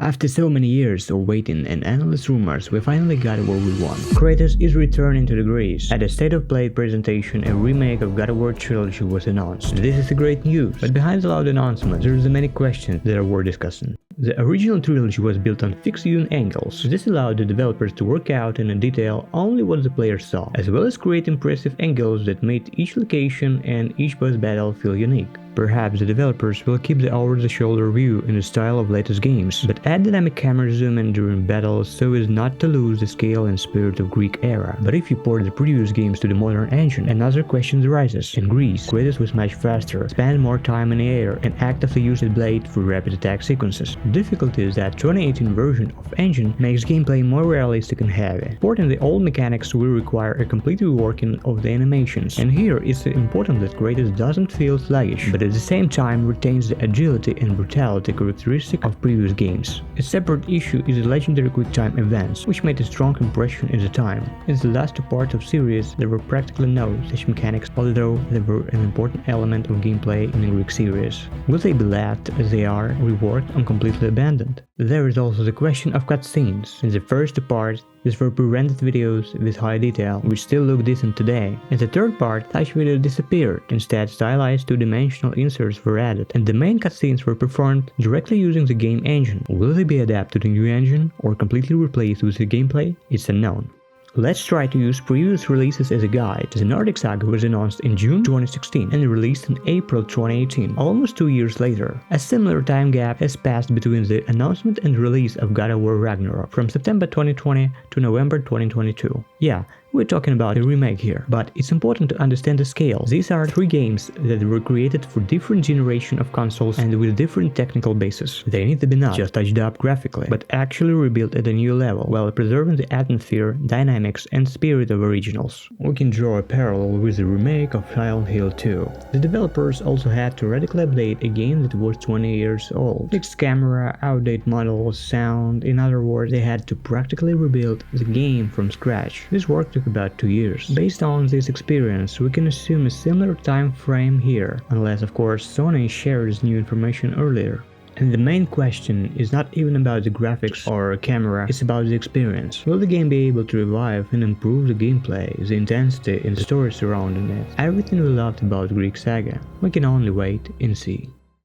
After so many years of waiting and endless rumors, we finally got what we want. Kratos is returning to the Greece. At a State of Play presentation, a remake of God of War Trilogy was announced. This is a great news, but behind the loud announcement, there are many questions that are worth discussing. The original trilogy was built on fixed viewing angles. This allowed the developers to work out in detail only what the player saw, as well as create impressive angles that made each location and each boss battle feel unique. Perhaps the developers will keep the over-the-shoulder view in the style of latest games, but add dynamic camera zoom in during battles so as not to lose the scale and spirit of Greek era. But if you port the previous games to the modern engine, another question arises. In Greece, Kratos was much faster, spent more time in the air, and actively used the blade for rapid attack sequences. The difficulty is that 2018 version of engine makes gameplay more realistic and heavy. Porting the old mechanics will require a complete reworking of the animations, and here it's important that Kratos doesn't feel sluggish, but at the same time retains the agility and brutality characteristic of previous games. A separate issue is the legendary quick-time events, which made a strong impression at the time. In the last two parts of series, there were practically no such mechanics, although they were an important element of gameplay in the Greek series. Will they be left as they are, reworked, or completely abandoned? There is also the question of cutscenes. In the first two parts, these were pre-rendered videos with high detail, which still look decent today. In the third part, such videos disappeared. Instead, stylized two-dimensional inserts were added, and the main cutscenes were performed directly using the game engine. Will they be adapted to the new engine, or completely replaced with the gameplay? It's unknown. Let's try to use previous releases as a guide. The Nordic Saga was announced in June 2016 and released in April 2018, almost 2 years later. A similar time gap has passed between the announcement and release of God of War Ragnarok, from September 2020 to November 2022. Yeah, we're talking about a remake here, but it's important to understand the scale. These are 3 games that were created for different generations of consoles and with different technical bases. They need to be not just touched up graphically, but actually rebuilt at a new level, while preserving the atmosphere, dynamics, and spirit of originals. We can draw a parallel with the remake of Silent Hill 2. The developers also had to radically update a game that was 20 years old. Fixed camera, outdated models, sound, in other words, they had to practically rebuild the game from scratch. This work took about 2 years. Based on this experience, we can assume a similar time frame here, unless of course Sony shares new information earlier. And the main question is not even about the graphics or camera, it's about the experience. Will the game be able to revive and improve the gameplay, the intensity, and the story surrounding it? Everything we loved about Greek Saga. We can only wait and see.